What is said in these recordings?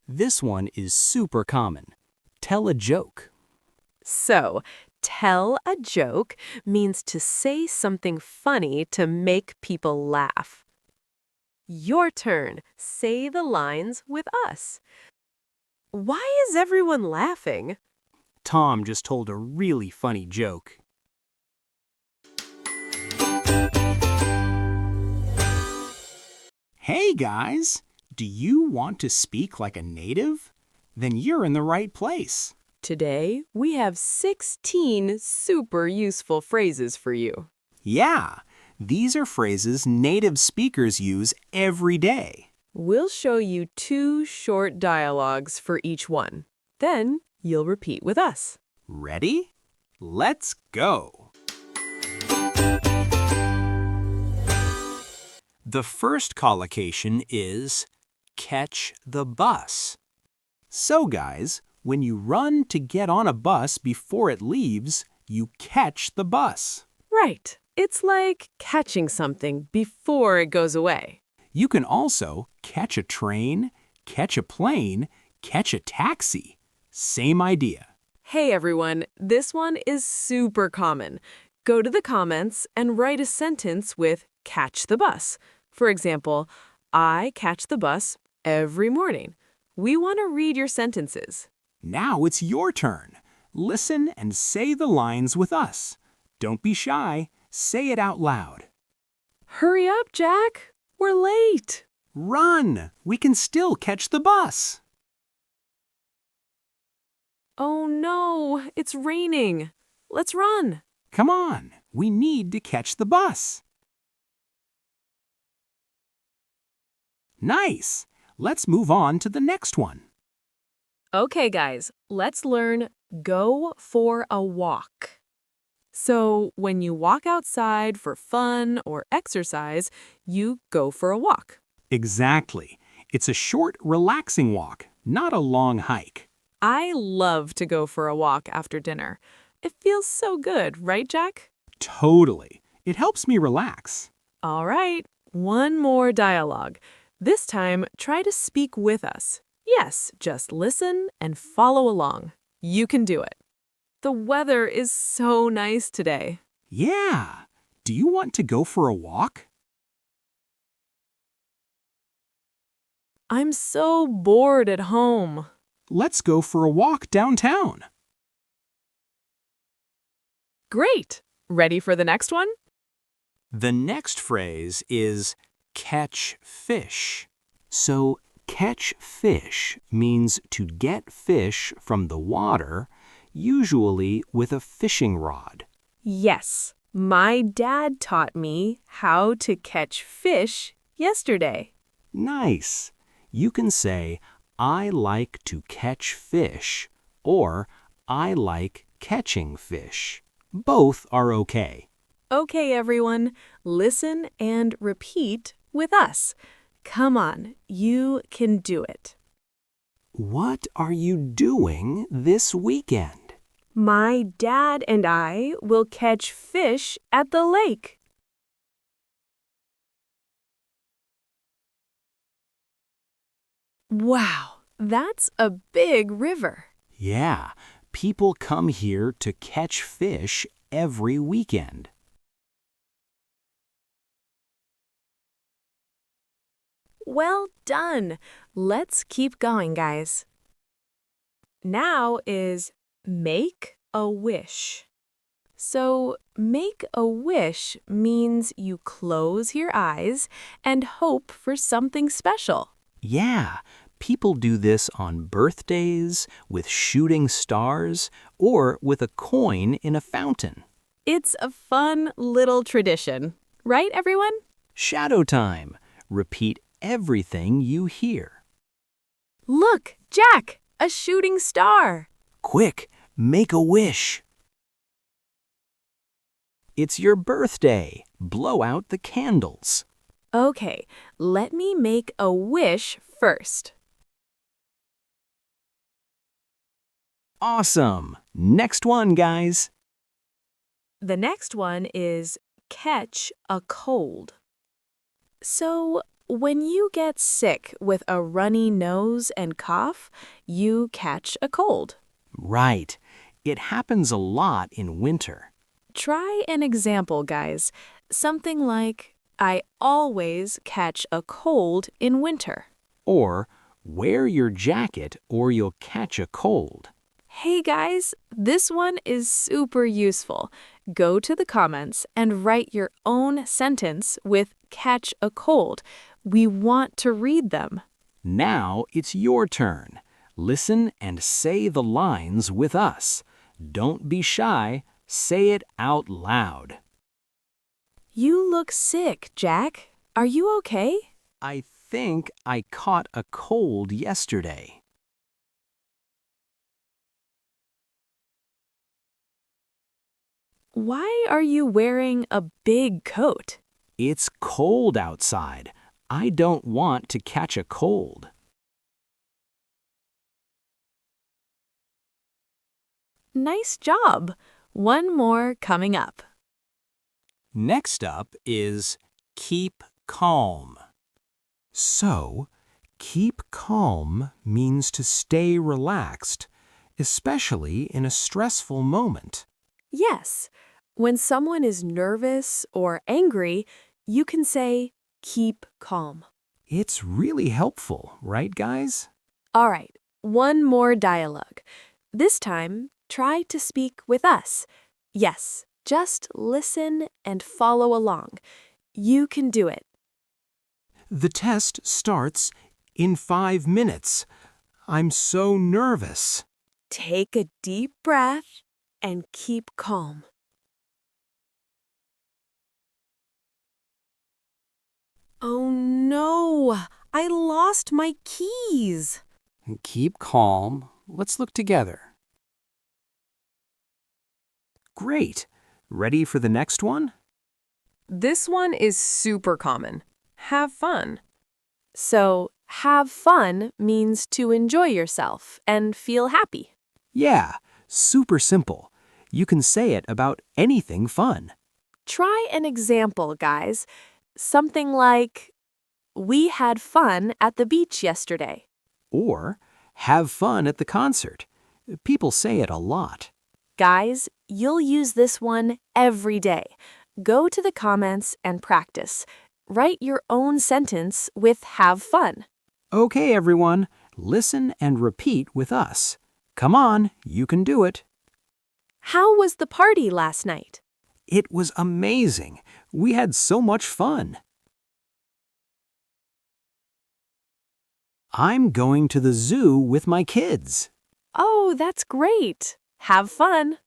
This one is super common. Tell a joke. So, tell a joke means to say something funny to make people laugh. Your turn. Say the lines with us. Why is everyone laughing? Tom just told a really funny joke. Hey guys, do you want to speak like a native? Then you're in the right place. Today, we have 16 super useful phrases for you. Yeah, these are phrases native speakers use every day. We'll show you 2 short dialogues for each one. Then, you'll repeat with us. Ready? Let's go. The first collocation is catch the bus. So guys, when you run to get on a bus before it leaves, you catch the bus. Right. It's like catching something before it goes away. You can also catch a train, catch a plane, catch a taxi. Same idea. Hey everyone, this one is super common. Go to the comments and write a sentence with catch the bus. For example, I catch the bus every morning. We want to read your sentences. Now it's your turn. Listen and say the lines with us. Don't be shy. Say it out loud. Hurry up, Jack. We're late. Run! We can still catch the bus. Oh no, it's raining. Let's run. Come on, we need to catch the bus. Nice! Let's move on to the next one. Okay, guys, let's learn go for a walk. So, when you walk outside for fun or exercise, you go for a walk. Exactly. It's a short, relaxing walk, not a long hike. I love to go for a walk after dinner. It feels so good, right, Jack? Totally. It helps me relax. All right, one more dialogue. This time, try to speak with us. Yes, just listen and follow along. You can do it. The weather is so nice today. Yeah. Do you want to go for a walk? I'm so bored at home. Let's go for a walk downtown. Great! Ready for the next one? The next phrase is catch fish. So catch fish means to get fish from the water, usually with a fishing rod. Yes, my dad taught me how to catch fish yesterday. Nice. You can say, I like to catch fish, or I like catching fish. Both are okay. Okay, everyone, listen and repeat with us. Come on, you can do it. What are you doing this weekend? My dad and I will catch fish at the lake. Wow, that's a big river. Yeah, people come here to catch fish every weekend. Well done. Let's keep going, guys. Now is make a wish. So, make a wish means you close your eyes and hope for something special. Yeah, people do this on birthdays, with shooting stars, or with a coin in a fountain. It's a fun little tradition, right, everyone? Shadow time. Repeat everything you hear. Look, Jack, a shooting star. Quick, make a wish. It's your birthday. Blow out the candles. Okay, let me make a wish first. Awesome. Next one, guys. The next one is catch a cold. So, When you get sick with a runny nose and cough, you catch a cold. Right. It happens a lot in winter. Try an example, guys. Something like, I always catch a cold in winter. Or, wear your jacket or you'll catch a cold. Hey guys, this one is super useful. Go to the comments and write your own sentence with catch a cold. We want to read them. Now it's your turn. Listen and say the lines with us. Don't be shy. Say it out loud. You look sick, Jack. Are you okay? I think I caught a cold yesterday. Why are you wearing a big coat? It's cold outside. I don't want to catch a cold. Nice job. One more coming up. Next up is keep calm. So, keep calm means to stay relaxed, especially in a stressful moment. Yes, when someone is nervous or angry, you can say, keep calm. It's really helpful, right, guys? All right, one more dialogue. This time, try to speak with us. Yes, just listen and follow along. You can do it. The test starts in 5 minutes. I'm so nervous. Take a deep breath and keep calm. Oh no, I lost my keys. Keep calm. Let's look together. Great. Ready for the next one? This one is super common. Have fun. So, have fun means to enjoy yourself and feel happy. Yeah, super simple. You can say it about anything fun. Try an example, guys. Something like, we had fun at the beach yesterday. Or, have fun at the concert. People say it a lot. Guys, you'll use this one every day. Go to the comments and practice. Write your own sentence with have fun. Okay, everyone, listen and repeat with us. Come on, you can do it. How was the party last night? It was amazing. We had so much fun. I'm going to the zoo with my kids. Oh, that's great. Have fun.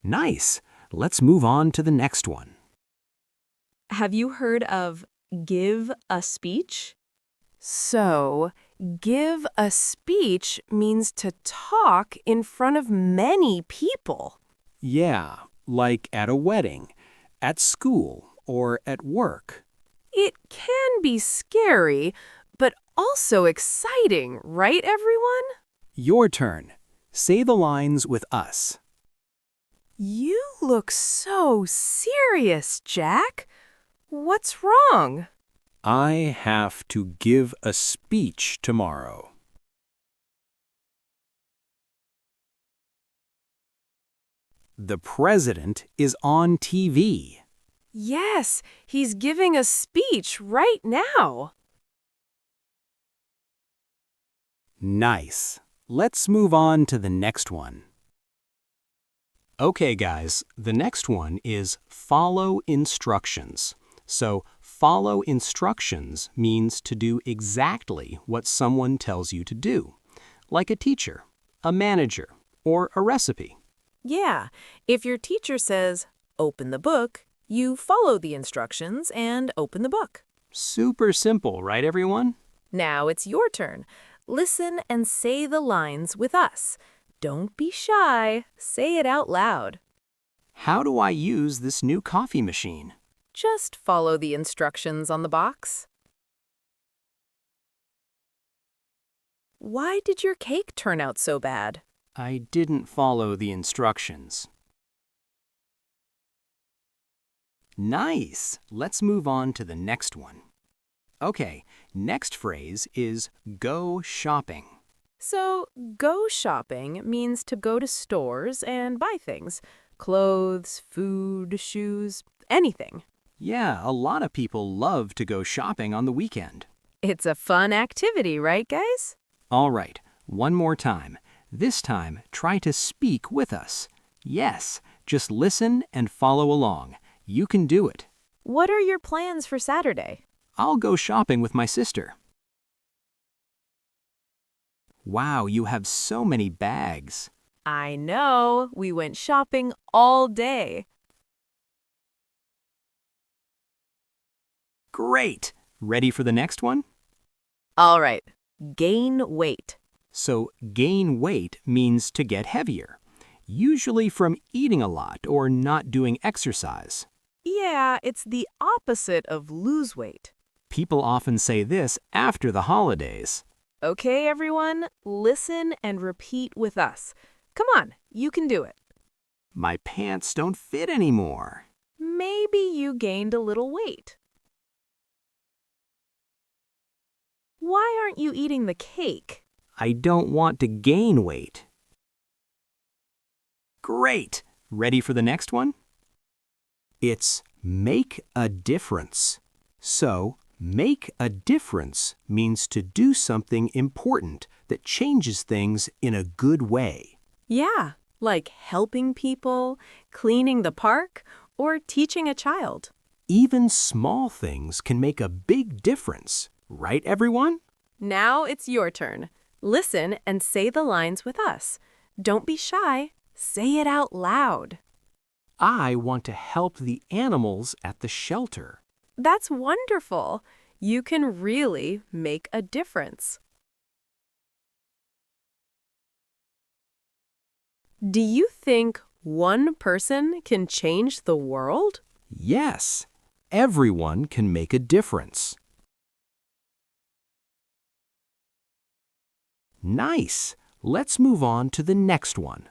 Nice. Let's move on to the next one. Have you heard of give a speech? So, give a speech means to talk in front of many people. Yeah, like at a wedding, at school, or at work. It can be scary, but also exciting, right, everyone? Your turn. Say the lines with us. You look so serious, Jack. What's wrong? I have to give a speech tomorrow. The president is on TV. Yes, he's giving a speech right now. Nice. Let's move on to the next one. Okay, guys, the next one is follow instructions. So, follow instructions means to do exactly what someone tells you to do, like a teacher, a manager, or a recipe. Yeah, if your teacher says, open the book, you follow the instructions and open the book. Super simple, right, everyone? Now it's your turn. Listen and say the lines with us. Don't be shy. Say it out loud. How do I use this new coffee machine? Just follow the instructions on the box. Why did your cake turn out so bad? I didn't follow the instructions. Nice! Let's move on to the next one. Okay, next phrase is go shopping. So, go shopping means to go to stores and buy things. Clothes, food, shoes, anything. Yeah, a lot of people love to go shopping on the weekend. It's a fun activity, right, guys? All right, one more time. This time, try to speak with us. Yes, just listen and follow along. You can do it. What are your plans for Saturday? I'll go shopping with my sister. Wow, you have so many bags. I know. We went shopping all day. Great! Ready for the next one? All right. Gain weight. So, gain weight means to get heavier, usually from eating a lot or not doing exercise. Yeah, it's the opposite of lose weight. People often say this after the holidays. Okay, everyone, listen and repeat with us. Come on, you can do it. My pants don't fit anymore. Maybe you gained a little weight. Why aren't you eating the cake? I don't want to gain weight. Great! Ready for the next one? It's make a difference. So, make a difference means to do something important that changes things in a good way. Yeah, like helping people, cleaning the park, or teaching a child. Even small things can make a big difference, right, everyone? Now it's your turn. Listen and say the lines with us. Don't be shy. Say it out loud. I want to help the animals at the shelter. That's wonderful. You can really make a difference. Do you think one person can change the world? Yes, everyone can make a difference. Nice! Let's move on to the next one.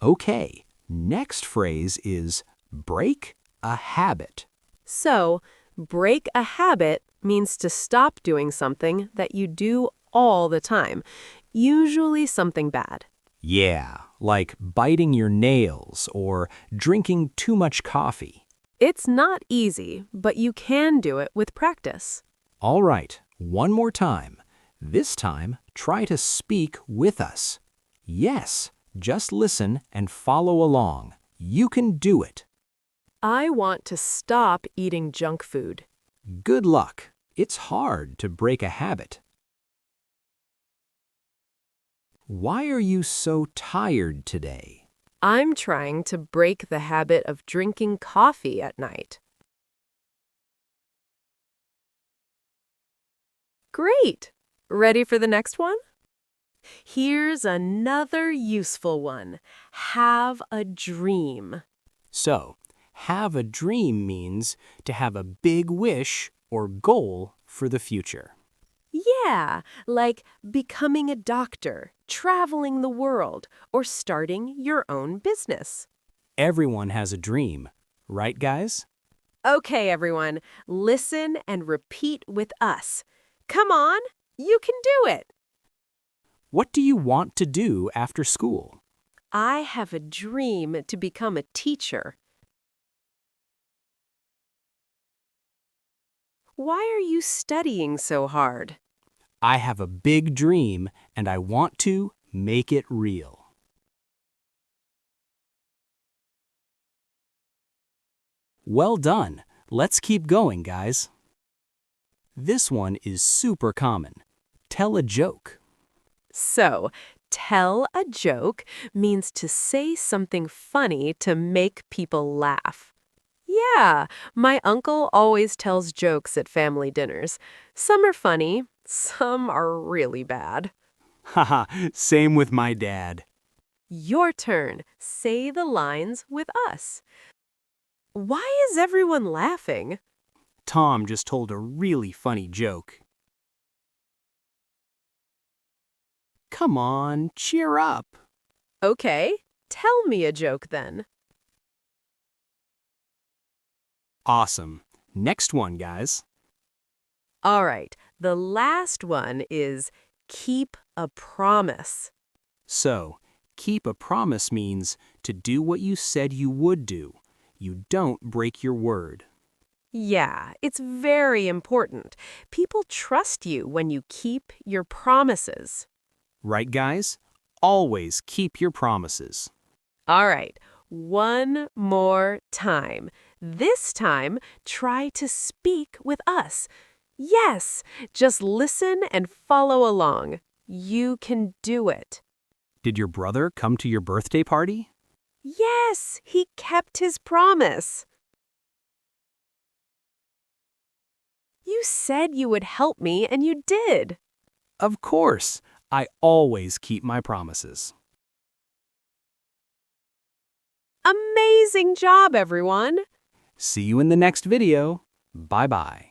Okay, next phrase is break a habit. So, break a habit means to stop doing something that you do all the time, usually something bad. Yeah, like biting your nails or drinking too much coffee. It's not easy, but you can do it with practice. All right, one more time. This time, try to speak with us. Yes, just listen and follow along. You can do it. I want to stop eating junk food. Good luck. It's hard to break a habit. Why are you so tired today? I'm trying to break the habit of drinking coffee at night. Great! Ready for the next one? Here's another useful one. Have a dream. So, have a dream means to have a big wish or goal for the future. Yeah, like becoming a doctor, traveling the world, or starting your own business. Everyone has a dream, right, guys? Okay, everyone, listen and repeat with us. Come on, you can do it. What do you want to do after school? I have a dream to become a teacher. Why are you studying so hard? I have a big dream and I want to make it real. Well done. Let's keep going, guys. This one is super common. Tell a joke. So, tell a joke means to say something funny to make people laugh. Yeah, my uncle always tells jokes at family dinners. Some are funny, some are really bad. Haha, same with my dad. Your turn. Say the lines with us. Why is everyone laughing? Tom just told a really funny joke. Come on, cheer up. Okay, tell me a joke then. Awesome. Next one, guys. All right, the last one is keep a promise. So, keep a promise means to do what you said you would do. You don't break your word. Yeah, it's very important. People trust you when you keep your promises. Right, guys? Always keep your promises. All right, one more time. This time, try to speak with us. Yes, just listen and follow along. You can do it. Did your brother come to your birthday party? Yes, he kept his promise. You said you would help me, and you did. Of course. I always keep my promises. Amazing job, everyone! See you in the next video. Bye-bye.